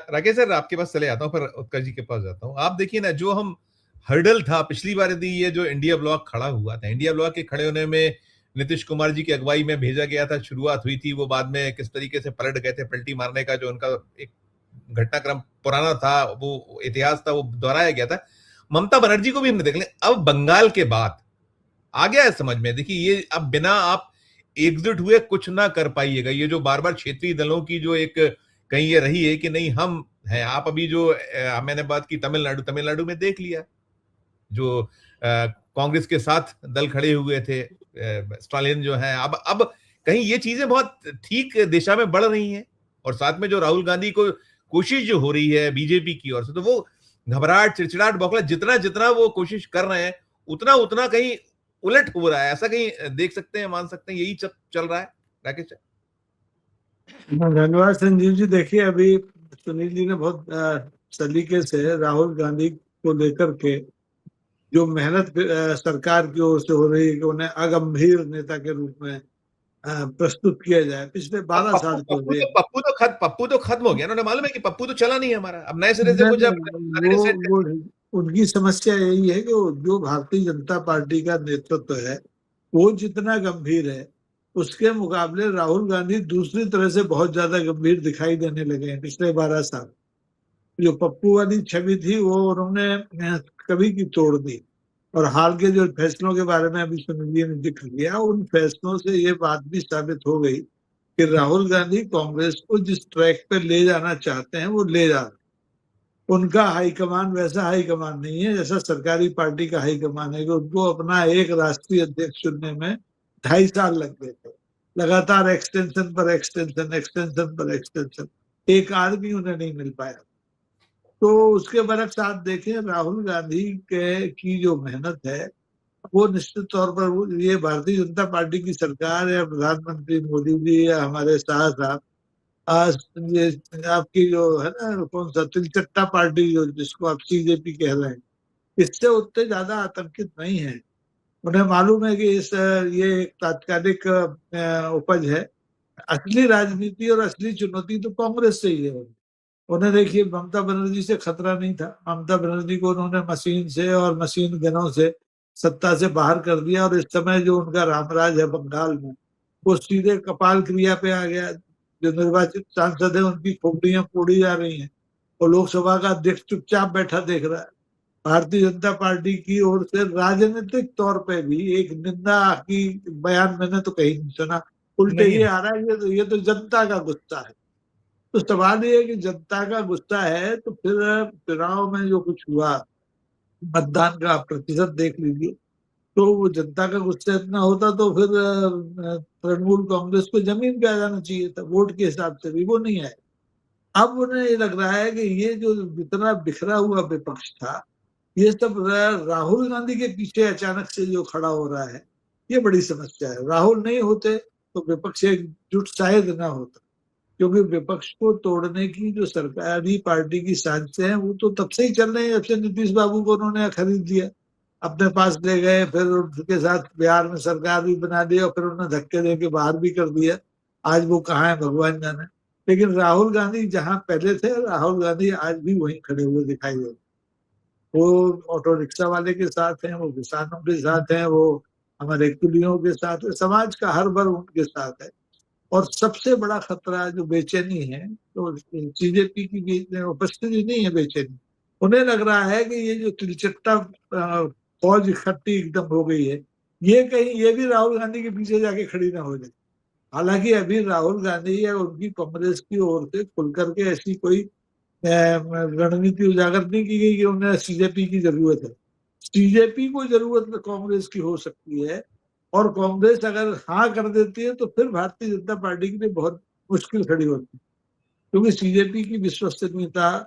Rakesh sir आपके पास चले आता हूँ, पर उत्कर्ष जी के पास जाता हूँ। आप देखिए ना, जो हम हर्डल था पिछली बार, यदि ये जो इंडिया ब्लॉक खड़ा हुआ था, इंडिया ब्लॉक के खड़े होने में नीतीश कुमार जी की अगुवाई में भेजा गया था, शुरुआत हुई थी, वो बाद में किस तरीके से पलट गए थे, पलटी मारने का जो उनका एक घटनाक्रम पुराना था, वो इतिहास था, वो दोहराया गया था। ममता बनर्जी को भी हमने देख लिया। अब बंगाल के बाद आ गया है समझ में, देखिए ये अब बिना आप एकजुट हुए कुछ ना कर पाइएगा। ये जो बार बार क्षेत्रीय दलों की जो एक कहीं ये रही है कि नहीं हम हैं, आप अभी जो मैंने बात की तमिलनाडु, तमिलनाडु में देख लिया, जो कांग्रेस के साथ दल खड़े हुए थे, स्टालिन जो है, अब कहीं ये चीजें बहुत ठीक दिशा में बढ़ रही हैं। और साथ में जो राहुल गांधी को कोशिश जो हो रही है बीजेपी की ओर से, तो वो घबराहट, चिड़चिड़ाहट, बौखला, जितना जितना वो कोशिश कर रहे हैं, उतना उतना कहीं उलट हो रहा है। ऐसा कहीं देख सकते हैं, मान सकते हैं, यही चल रहा है राकेश? धन्यवाद संजीव जी। देखिए, अभी सुनील जी ने बहुत सलीके से राहुल गांधी को लेकर के जो मेहनत सरकार की ओर से हो रही है कि उन्हें अगंभीर नेता के रूप में प्रस्तुत किया जाए, पिछले 12 साल से हो रही है। पप्पू तो खत्म हो गया ना, उन्हें मालूम है कि पप्पू तो चला नहीं है हमारा, अब नए सिरे से कुछ वो उनकी समस्या यही है कि जो भारतीय जनता पार्टी का नेतृत्व है वो जितना गंभीर है, उसके मुकाबले राहुल गांधी दूसरी तरह से बहुत ज्यादा गंभीर दिखाई देने लगे हैं पिछले 12 साल। जो पप्पू वाली छवि थी वो उन्होंने कभी की तोड़ दी। और हाल के जो फैसलों के बारे में अभी सुनील जी ने जिक्र किया, उन फैसलों से ये बात भी साबित हो गई कि राहुल गांधी कांग्रेस को जिस ट्रैक पे ले जाना चाहते हैं वो ले जा रहे। उनका हाईकमान वैसा हाईकमान नहीं है जैसा सरकारी पार्टी का हाईकमान है कि उनको अपना एक राष्ट्रीय अध्यक्ष चुनने में 2.5 साल लग गए थे। लगातार एक्सटेंशन पर एक्सटेंशन, एक्सटेंशन पर एक्सटेंशन, एक आदमी उन्हें नहीं मिल पाया। तो उसके बरक्स आप देखें, राहुल गांधी के की जो मेहनत है वो निश्चित तौर पर ये भारतीय जनता पार्टी की सरकार या प्रधानमंत्री मोदी जी या हमारे शाह साहब, आज ये आपकी जो है ना, कौन सा तिलचट्टा पार्टी जो जिसको आप सीजेपी कह रहे हैं, इससे उतने ज्यादा आतंकित नहीं है। उन्हें मालूम है कि ये एक तात्कालिक उपज है। असली राजनीति और असली चुनौती तो कांग्रेस से ही है। उन्हें देखिए, ममता बनर्जी से खतरा नहीं था। ममता बनर्जी को उन्होंने मशीन से और मशीन गनों से सत्ता से बाहर कर दिया, और इस समय जो उनका रामराज है बंगाल में, वो सीधे कपाल क्रिया पे आ गया। जो निर्वाचित सांसद है उनकी खोपड़ियां फोड़ी जा रही हैं, और लोकसभा का अध्यक्ष चुपचाप बैठा देख रहा है। भारतीय जनता पार्टी की ओर से राजनीतिक तौर पे भी एक निंदा की बयान मैंने तो कहीं नहीं सुना। उल्टे ये आ रहा है, ये तो जनता का गुस्सा है। तो सवाल ये है कि जनता का गुस्सा है तो फिर चुनाव में जो कुछ हुआ, मतदान का प्रतिशत देख लीजिए, तो वो जनता का गुस्सा इतना होता तो फिर तृणमूल कांग्रेस को जमीन पे आ जाना चाहिए था, वोट के हिसाब से भी वो नहीं आए। अब उन्हें ये लग रहा है कि ये जो जितना बिखरा हुआ विपक्ष था, ये सब राहुल गांधी के पीछे अचानक से जो खड़ा हो रहा है, ये बड़ी समस्या है। राहुल नहीं होते तो विपक्ष एकजुट शायद ना होता, क्योंकि विपक्ष को तोड़ने की जो सरकारी पार्टी की साजिशें हैं वो तो तब से ही चल रही है, जब से नीतीश बाबू को उन्होंने खरीद लिया, अपने पास ले गए, फिर उनके साथ बिहार में सरकार भी बना दी और फिर उन्हें धक्के दे के बाहर भी कर दिया। आज वो कहाँ है भगवान जाने। लेकिन राहुल गांधी जहां पहले थे, राहुल गांधी आज भी वहीं खड़े हुए दिखाई दे। वो ऑटो रिक्शा वाले के साथ हैं, वो किसानों के साथ हैं, वो हमारे कुलियों के साथ है, समाज का हर वर्ग उनके साथ है। और सबसे बड़ा खतरा जो बेचैनी है, तो सीजेपी की उपस्थिति नहीं है, बेचैनी। उन्हें लग रहा है कि ये जो तिलचट्टा फौज इकट्ठी एकदम हो गई है, ये कहीं ये भी राहुल गांधी के पीछे जाके खड़ी ना हो जाए। हालांकि अभी राहुल गांधी या उनकी कांग्रेस की ओर से खुल करके ऐसी कोई रणनीति उजागर नहीं की गई कि उन्हें सीजेपी की जरूरत है। सीजेपी को जरूरत कांग्रेस की हो सकती है, और कांग्रेस अगर हाँ कर देती है तो फिर भारतीय जनता पार्टी के लिए बहुत मुश्किल खड़ी होती है, क्योंकि सीजेपी की विश्वसनीयता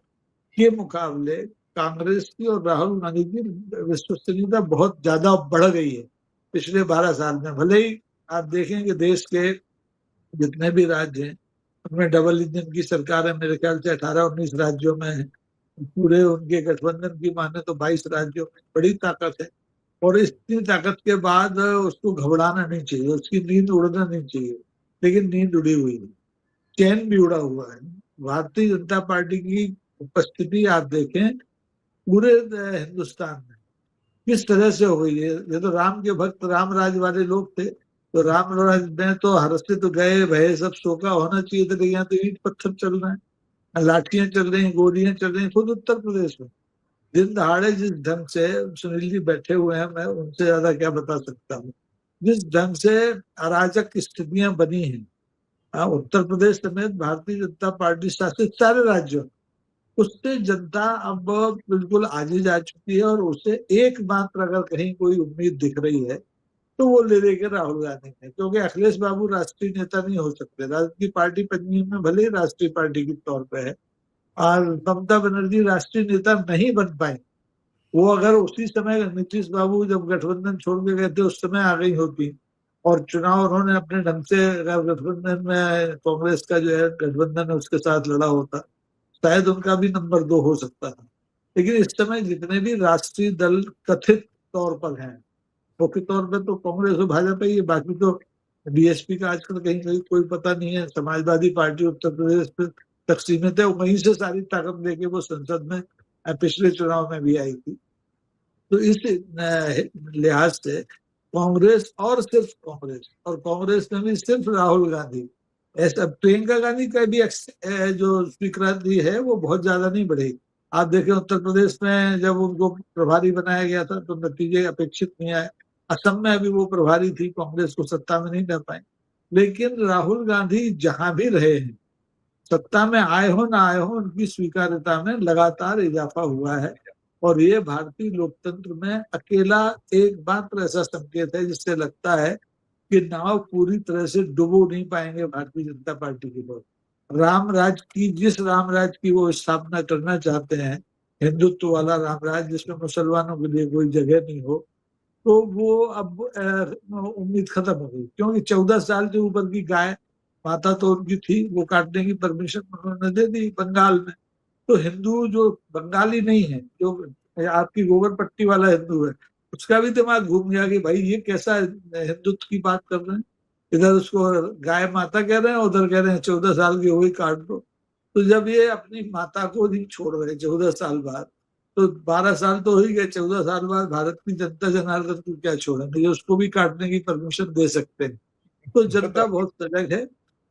के मुकाबले कांग्रेस की और राहुल गांधी की विश्वसनीयता बहुत ज्यादा बढ़ गई है पिछले 12 साल में। भले ही आप देखें कि देश के जितने भी राज्य हैं उनमें डबल इंजन की सरकार है, मेरे ख्याल से 18-19 राज्यों में है। पूरे उनके गठबंधन की माने तो 22 राज्यों में बड़ी ताकत है। और इतनी ताकत के बाद उसको घबराना नहीं चाहिए, उसकी नींद उड़ना नहीं चाहिए। लेकिन नींद उड़ी हुई है, चैन भी उड़ा हुआ है। भारतीय जनता पार्टी की उपस्थिति आप देखें पूरे हिंदुस्तान में किस तरह से हो गई है। ये तो राम के भक्त राम राज वाले लोग थे, तो राम राज में तो हर्षित गए भय सब शोका होना चाहिए था, लेकिन यहाँ तो ईंट पत्थर चल रहे हैं, लाठियां चल रही हैं, गोलियां चल रही हैं। खुद उत्तर प्रदेश में दिन दहाड़े जिस ढंग से सुनील जी बैठे हुए हैं, मैं उनसे ज्यादा क्या बता सकता हूँ, जिस ढंग से अराजक स्थितियां बनी हैं उत्तर प्रदेश समेत भारतीय जनता पार्टी शासित सारे राज्यों, उससे जनता अब बिल्कुल आगे जा चुकी है। और उसे एकमात्र अगर कहीं कोई उम्मीद दिख रही है तो वो ले लेके राहुल गांधी ने, क्योंकि अखिलेश बाबू राष्ट्रीय नेता नहीं हो सकते। राष्ट्रीय पार्टी पंजीयन में भले ही राष्ट्रीय पार्टी के तौर पे है, और ममता बनर्जी राष्ट्रीय नेता नहीं बन पाए। वो अगर उसी समय नीतीश बाबू जब गठबंधन छोड़ के गए थे उस समय आ गई होती और चुनाव उन्होंने अपने ढंग से गठबंधन में कांग्रेस का जो है गठबंधन है उसके साथ लड़ा होता, शायद उनका भी नंबर 2 हो सकता था। लेकिन इस समय जितने भी राष्ट्रीय दल कथित तौर पर हैं, मुख्य तौर पर तो कांग्रेस और भाजपा ही है, बाकी तो बीएसपी का आजकल कहीं कहीं कोई पता नहीं है। समाजवादी पार्टी उत्तर प्रदेश तक सीमित है, वहीं से सारी ताकत लेके वो संसद में पिछले चुनाव में भी आई थी। तो इस लिहाज से कांग्रेस और सिर्फ कांग्रेस, और कांग्रेस में भी सिर्फ राहुल गांधी, ऐसा प्रियंका गांधी का भी जो स्वीकृति है वो बहुत ज्यादा नहीं बढ़ेगी। आप देखें उत्तर प्रदेश में जब उनको प्रभारी बनाया गया था तो नतीजे अपेक्षित नहीं आए। असम में अभी वो प्रभारी थी, कांग्रेस को सत्ता में नहीं ला पाए। लेकिन राहुल गांधी जहां भी रहे हैं, सत्ता में आए हो ना आए हो, उनकी स्वीकार्यता में लगातार इजाफा हुआ है। और ये भारतीय लोकतंत्र में अकेला एकमात्र ऐसा संकेत है जिससे लगता है कि नाव पूरी तरह से डुबो नहीं पाएंगे भारतीय जनता पार्टी के लोग। जिस राम राज की वो स्थापना करना चाहते हैं, हिंदुत्व वाला राम राज जिसमें मुसलमानों के लिए कोई जगह नहीं हो, तो वो अब उम्मीद खत्म हो गई। क्योंकि 14 साल के ऊपर की गाय माता तो उनकी थी, वो काटने की परमिशन उन्होंने दे दी बंगाल में। तो हिंदू जो बंगाली नहीं है, जो आपकी गोबर पट्टी वाला हिंदू है, उसका भी दिमाग घूम गया कि भाई ये कैसा हिंदुत्व की बात कर रहे हैं। इधर उसको गाय माता कह रहे हैं, उधर कह रहे हैं 14 साल की हो गई काट दो। तो जब ये अपनी माता को नहीं छोड़ रहे 14 साल बाद, तो 12 साल तो हो ही गए, 14 साल बाद भारत की जनता जनार्दन को क्या छोड़ेंगे, उसको भी काटने की परमिशन दे सकते हैं। तो जनता बहुत सजग है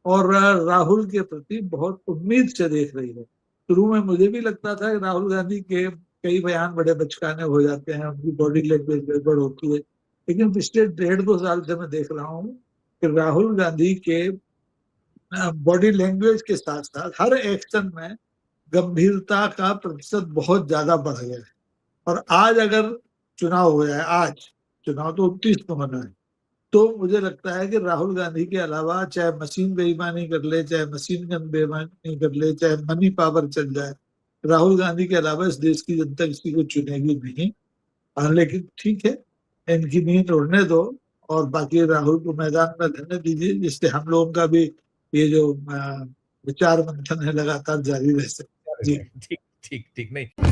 और राहुल के प्रति बहुत उम्मीद से देख रही है। शुरू में मुझे भी लगता था कि राहुल गांधी के कई बयान बड़े बचकाने हो जाते हैं, उनकी बॉडी लैंग्वेज गड़बड़ होती है, लेकिन पिछले 1.5-2 साल से मैं देख रहा हूँ कि राहुल गांधी के बॉडी लैंग्वेज के साथ साथ हर एक्शन में गंभीरता का प्रतिशत बहुत ज्यादा बढ़ गया है। और आज अगर चुनाव हो जाए, आज चुनाव तो 29 को होना है, तो मुझे लगता है कि राहुल गांधी के अलावा चाहे मशीन बेईमानी कर ले, चाहे मशीन गन बेईमानी कर ले, चाहे मनी पावर चल जाए, राहुल गांधी के अलावा इस देश की जनता किसी को चुनेगी नहीं। लेकिन ठीक है, इनकी नींद उड़ने दो और बाकी राहुल को मैदान में रहने दीजिए, जिससे हम लोगों का भी ये जो विचार मंथन है लगातार जारी रह सके। जी ठीक ठीक ठीक नहीं।